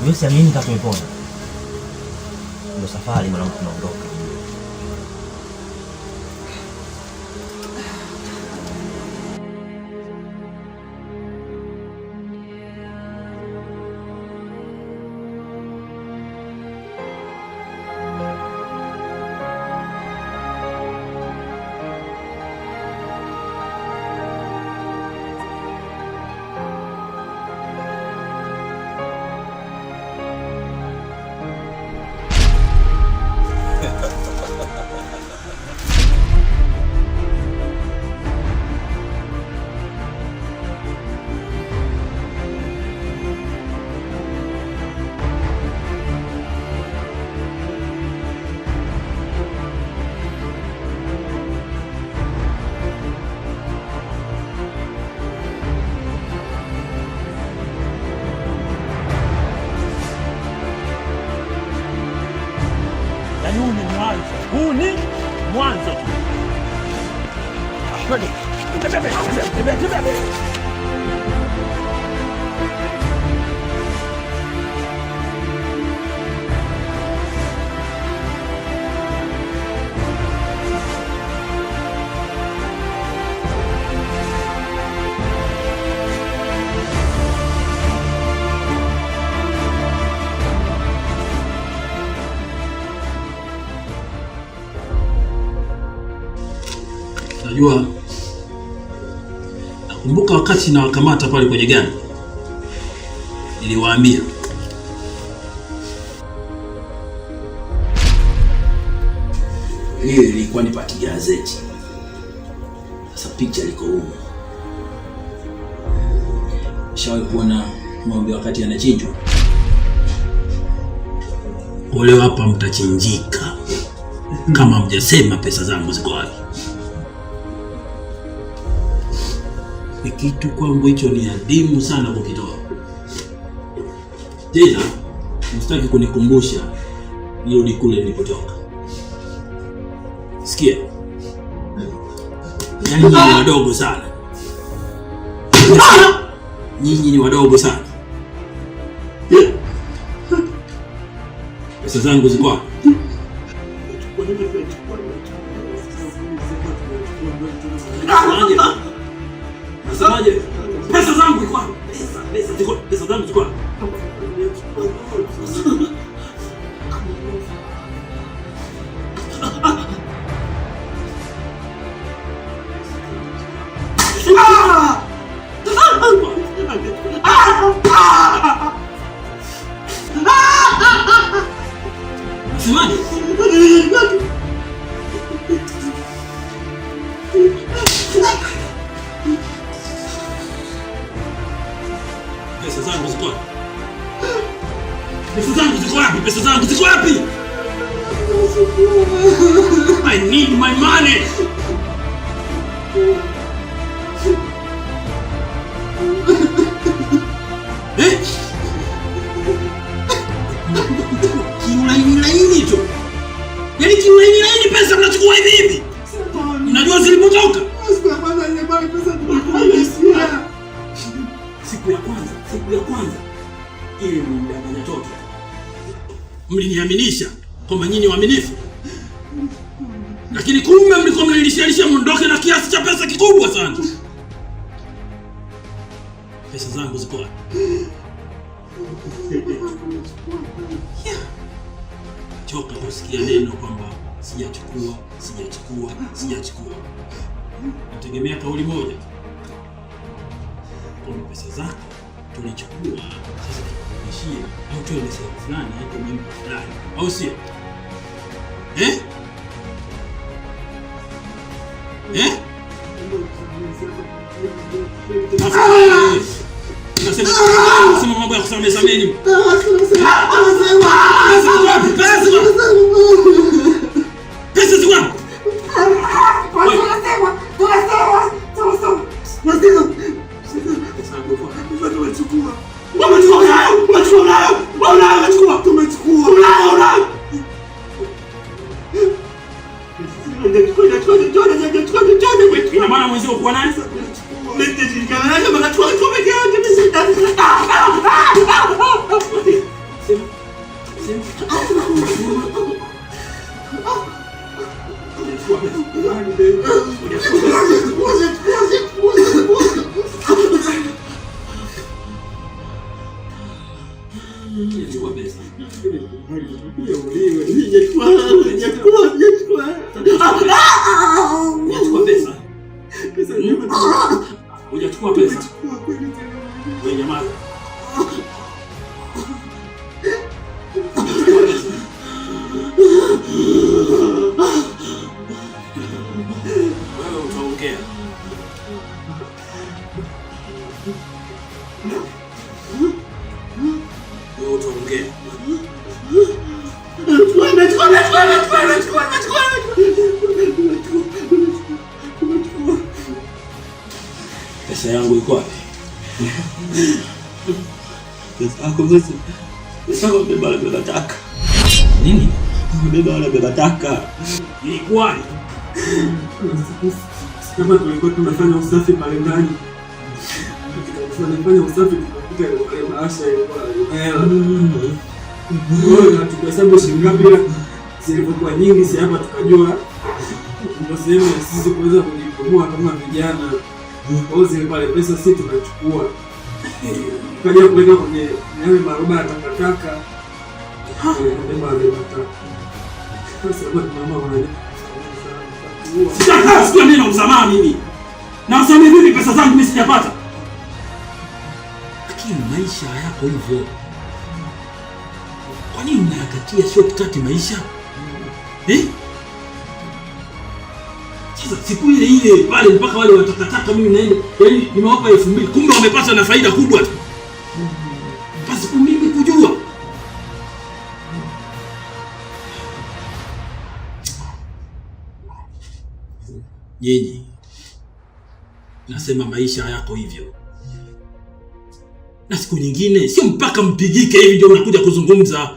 Wewe siamini kama tumepona. Ndio safari mwanangu, tunaondoka. Huu ni mwanzo tu. Najua, nakumbuka wakati na wakamata pale kwenye gari, niliwaambia hili ilikuwa ni pati gazeti. Sasa picha liko huko. Shawahi kuona ng'ombe wakati anachinjwa? Ole hapa mtachinjika kama mjasema pesa zangu ziko wapi. Ni kitu kwangu hicho ni adimu sana kukitoa. Tena msitaki kunikumbusha nirudi kule nilipotoka. Sikia, yaani nyinyi ni wadogo sana. Nyinyi ni wadogo sana. Pesa zangu ziko wapi? Nasemaje? Pesa zangu ziko wapi? Pesa zangu ziko wapi? Nasemaje? Pesa zangu ziko wapi? Pesa zangu ziko wapi? Pesa zangu ziko wapi? I need my money. Kiulaini tu. Yaani kiulaini pesa mnachukua hivi hivi. Unajua zilipotoka? Siku ya kwanza ile mndanganya toto. Mliniaminisha kwamba nyinyi waaminifu. Lakini kumbe mlikuwa mnanilisha muondoke na kiasi cha pesa kikubwa sana. Pesa zangu ziko wapi? Choka kusikia neno kwamba sijachukua. Nategemea kauli moja. Kwa pesa zako tulichukua, sasa tukurudishie au tuende sehemu fulani hapo mimi fulani. Au sio? Nasema mambo ya kusamehe. Pesa ziko wapi? Ina maana mwenzio kwa nani? Hujachukua pesa. Wewe jamaa. Wewe utaongea. Wewe utaongea. Pesa yangu iko wapi? Pesa yako basi. Pesa yako beba taka. Nini? Beba taka. Ilikuwa kama tulikuwa tunafanya usafi pale ndani. Tunafanya usafi tukakuta ile maasha ilikuwa. Wewe tukahesabu shilingi ngapi zilikuwa nyingi, si hapa tukajua ndio sehemu ya sisi kuweza kujikomboa kama vijana. Kwa zile pale pesa sisi tunachukua. Kaja kuweka kwenye yale maroba ya takataka. Sasa mama wanaenda. Sasa mimi na msamaha mimi. Na msamaha mimi pesa zangu mimi sijapata. Lakini maisha yako hivyo. Kwa nini unayakatia shortcut maisha? Sasa siku ile pale mpaka wale watakataka mimi naenda. Yaani nimewapa 2000 kumbe wamepata na faida kubwa tu. Basi mimi kujua. Nyinyi nasema maisha yako hivyo. Na siku nyingine sio mpaka mpigike hivi ndio unakuja kuzungumza.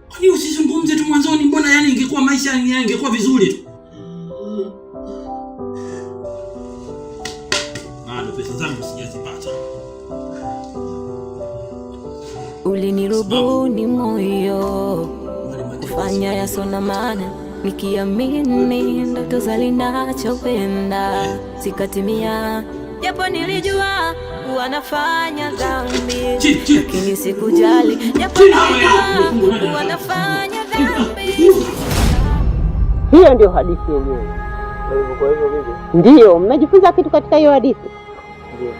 Kwani usizungumze tu mwanzoni, mbona yani ingekuwa maisha ingekuwa vizuri tu. Pesa zangu sijazipata. Ulinirubuni moyo kufanya yasona maana, nikiamini ndoto zalinachopenda zikatimia, japo nilijua wanafanya dhambi, lakini sikujali, japo nilijua wanafanya dhambi. Hiyo ndio hadithi yenyewe. Kwa hivyo vipi? Ndio, mmejifunza kitu katika hiyo hadithi? Ndio.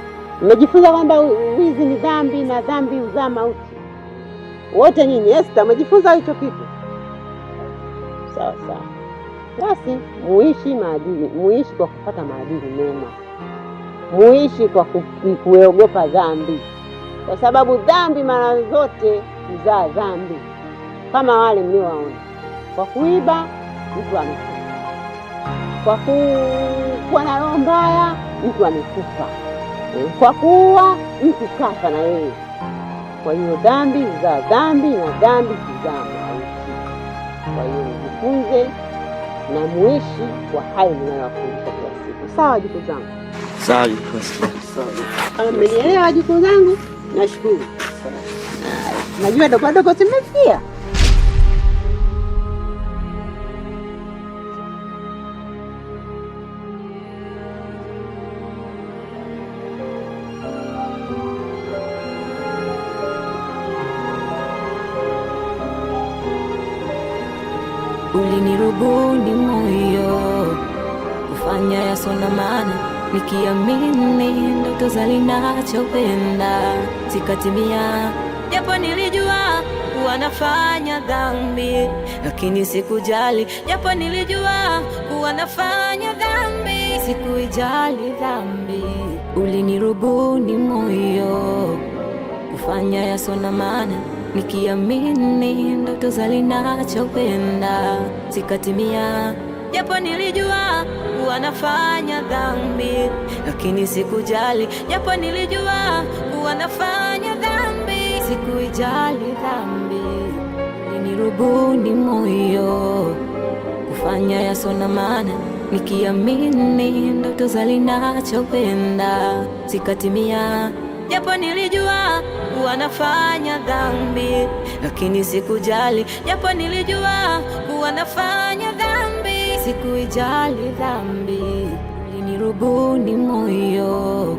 Mmejifunza kwamba wizi ni dhambi na dhambi huzaa mauti. Wote nyinyi, Esther, mmejifunza hicho kitu? Sawa sawa. Basi muishi maadili, muishi kwa kufuata maadili mema. Muishi kwa kuogopa dhambi. Kwa sababu dhambi mara zote huzaa dhambi. Kama wale mliowaona. Kwa kuiba mtu amekufa. Kwa kuwa na roho mbaya mtu amekufa. Kwa kuua mtu kafa na yeye. Kwa hiyo dhambi huzaa dhambi na dhambi huzaa mauti. Kwa hiyo mjifunze na muishi kwa hayo ninayowafundisha kila siku. Sawa wajukuu zangu? Sawa. Kama mmenielewa wajukuu zangu, nashukuru. Najua dogo tumesikia. Ulinirubuni moyo kufanya yasona maana, nikiamini ndoto zalinachopenda zikatimia, japo nilijua wanafanya dhambi, lakini sikujali, japo nilijua wanafanya dhambi, sikuijali dhambi. Ulinirubuni moyo kufanya yasona maana, nikiamini ndoto zalinachopenda zikatimia, japo nilijua wanafanya dhambi, lakini sikujali, japo nilijua wanafanya dhambi, sikuijali dhambi. Ulinirubuni moyo kufanya yasona maana, nikiamini ndoto zalinachopenda zikatimia, japo nilijua kuwa nafanya dhambi, lakini sikujali, japo nilijua kuwa nafanya dhambi. Sikuijali dhambi, ulinirubuni moyo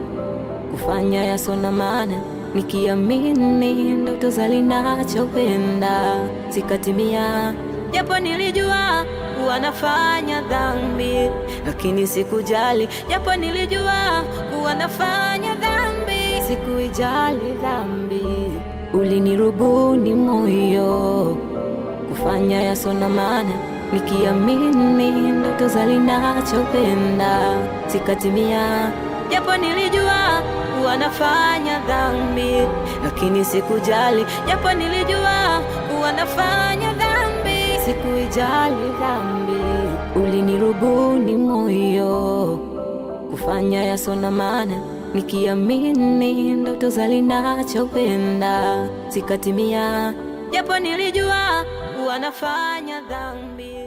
kufanya yasona maana, nikiamini ndoto za ninachopenda zikatimia, japo nilijua kuwa nafanya dhambi, lakini sikujali, japo nilijua kuwa nafanya dhambi. Sikuijali dhambi, ulinirubuni moyo kufanya yasona maana, nikiamini ndoto za ninachopenda zikatimia, japo nilijua kuwa nafanya dhambi, lakini sikujali, japo nilijua kuwa nafanya dhambi. Sikuijali dhambi, ulinirubuni moyo kufanya yasona maana, nikiamini ndoto za ninachopenda zikatimia, japo nilijua kuwa nafanya dhambi.